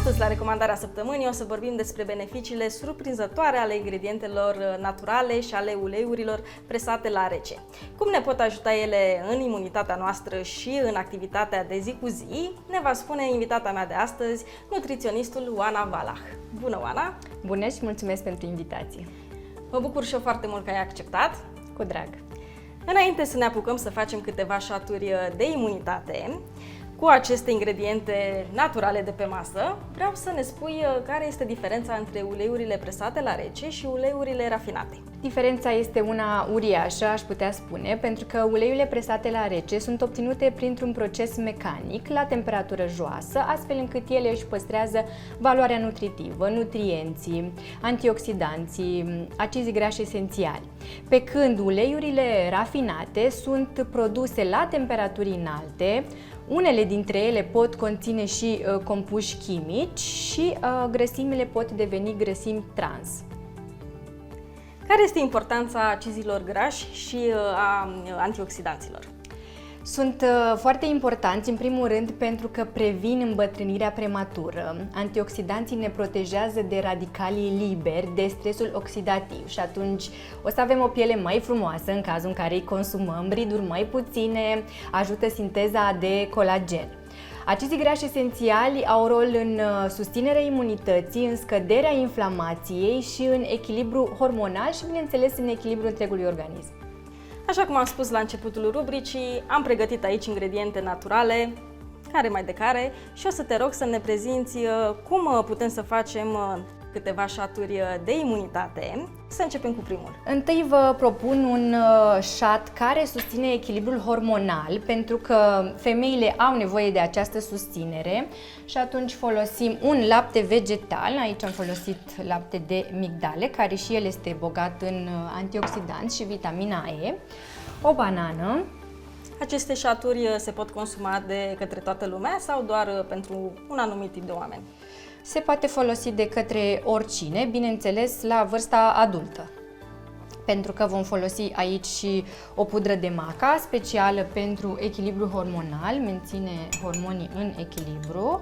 Astăzi, la recomandarea săptămânii, o să vorbim despre beneficiile surprinzătoare ale ingredientelor naturale și ale uleiurilor presate la rece. Cum ne pot ajuta ele în imunitatea noastră și în activitatea de zi cu zi, ne va spune invitata mea de astăzi, nutriționistul Oana Valah. Bună, Oana! Bună și mulțumesc pentru invitație! Mă bucur și eu foarte mult că ai acceptat. Cu drag! Înainte să ne apucăm să facem câteva șaturi de imunitate, cu aceste ingrediente naturale de pe masă, vreau să ne spui care este diferența între uleiurile presate la rece și uleiurile rafinate. Diferența este una uriașă, aș putea spune, pentru că uleiurile presate la rece sunt obținute printr-un proces mecanic la temperatură joasă, astfel încât ele își păstrează valoarea nutritivă, nutrienții, antioxidanții, acizii grași esențiali. Pe când uleiurile rafinate sunt produse la temperaturi înalte. Unele dintre ele pot conține și compuși chimici și grăsimile pot deveni grăsimi trans. Care este importanța acizilor grași și a antioxidanților? Sunt foarte importanți, în primul rând, pentru că previn îmbătrânirea prematură. Antioxidanții ne protejează de radicalii liberi, de stresul oxidativ și atunci o să avem o piele mai frumoasă în cazul în care îi consumăm, riduri mai puține, ajută sinteza de colagen. Acizii grași esențiali au rol în susținerea imunității, în scăderea inflamației și în echilibru hormonal și, bineînțeles, în echilibru întregului organism. Așa cum am spus la începutul rubricii, am pregătit aici ingrediente naturale, care mai de care, și o să te rog să ne prezinți cum putem să facem câteva șaturi de imunitate. Să începem cu primul. Întâi vă propun un șat care susține echilibrul hormonal, pentru că femeile au nevoie de această susținere și atunci folosim un lapte vegetal. Aici am folosit lapte de migdale, care și el este bogat în antioxidanți și vitamina E, o banană. Aceste șaturi se pot consuma de către toată lumea sau doar pentru un anumit tip de oameni? Se poate folosi de către oricine, bineînțeles la vârsta adultă. Pentru că vom folosi aici și o pudră de maca specială pentru echilibru hormonal, menține hormonii în echilibru.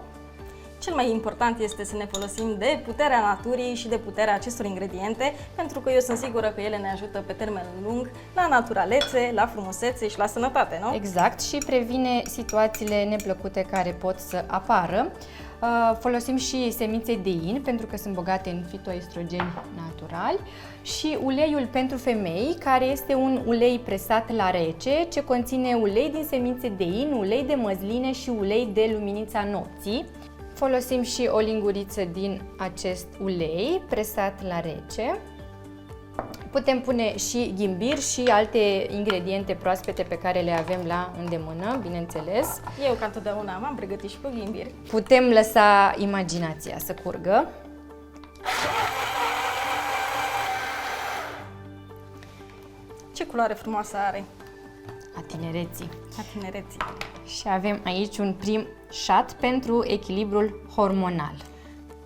Cel mai important este să ne folosim de puterea naturii și de puterea acestor ingrediente, pentru că eu sunt sigură că ele ne ajută pe termen lung la naturalețe, la frumusețe și la sănătate, nu? Exact, și previne situațiile neplăcute care pot să apară. Folosim și semințe de in, pentru că sunt bogate în fitoestrogeni naturali, și uleiul pentru femei, care este un ulei presat la rece, ce conține ulei din semințe de in, ulei de măsline și ulei de luminița nopții. Folosim și o linguriță din acest ulei presat la rece. Putem pune și ghimbir și alte ingrediente proaspete pe care le avem la îndemână, bineînțeles. Eu, ca întotdeauna, m-am pregătit și cu ghimbir. Putem lăsa imaginația să curgă. Ce culoare frumoasă are! A tinereții. A tinereții. Și avem aici un prim șat pentru echilibrul hormonal.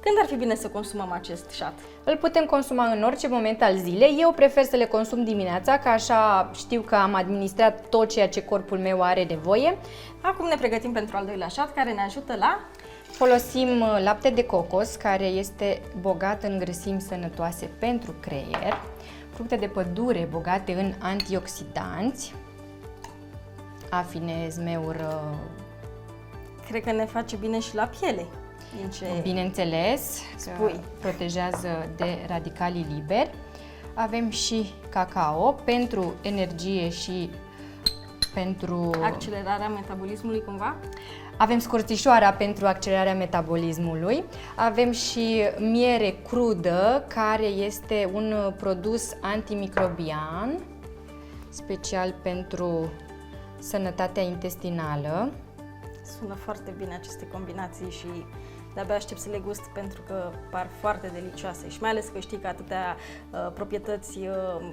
Când ar fi bine să consumăm acest șat? Îl putem consuma în orice moment al zilei. Eu prefer să le consum dimineața, că așa știu că am administrat tot ceea ce corpul meu are nevoie. Acum ne pregătim pentru al doilea șat, care ne ajută la... Folosim lapte de cocos, care este bogat în grăsimi sănătoase pentru creier, fructe de pădure bogate în antioxidanți, afine, zmeur. Cred că ne face bine și la piele. Bineînțeles, spui. Protejează de radicalii liberi. Avem și cacao pentru energie și pentru... accelerarea metabolismului, cumva? Avem scorțișoara pentru accelerarea metabolismului. Avem și miere crudă, care este un produs antimicrobian, special pentru sănătatea intestinală. Sună foarte bine aceste combinații și de-abia aștept să le gust, pentru că par foarte delicioase și mai ales că știi că atâtea proprietăți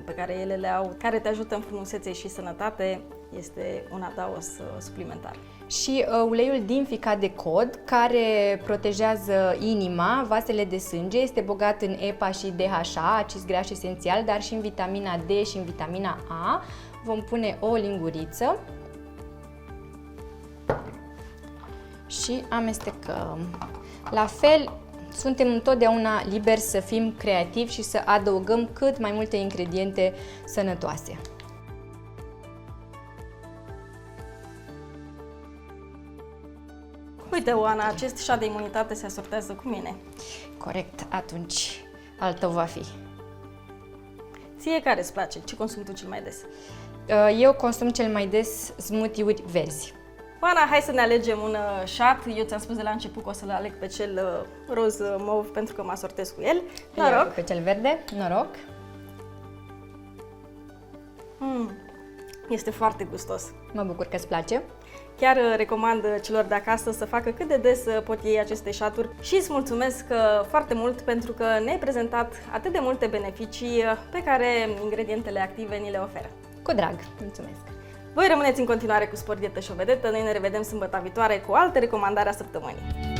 pe care ele le au, care te ajută în frumusețe și sănătate, este un adaos suplimentar. Și uleiul din ficat de cod, care protejează inima, vasele de sânge, este bogat în EPA și DHA, acizi grași esențiali, dar și în vitamina D și în vitamina A. Vom pune o linguriță și amestecăm. La fel, suntem întotdeauna liberi să fim creativi și să adăugăm cât mai multe ingrediente sănătoase. Uite, Oana, acest șat de imunitate se asortează cu mine. Corect, atunci al tău va fi. Ție care îți place? Ce consumi tu cel mai des? Eu consum cel mai des smoothie-uri verzi. Oana, hai să ne alegem un șat. Eu ți-am spus de la început că o să-l aleg pe cel roz mov pentru că mă asortez cu el. Noroc! Pe cel verde, noroc! Este foarte gustos. Mă bucur că îți place. Chiar recomand celor de acasă să facă cât de des pot ei aceste șaturi și îți mulțumesc foarte mult pentru că ne-ai prezentat atât de multe beneficii pe care ingredientele active ni le oferă. Cu drag, mulțumesc! Voi rămâneți în continuare cu Sport Dietă și o Vedetă. Noi ne revedem sâmbătă viitoare cu alte recomandări a săptămânii.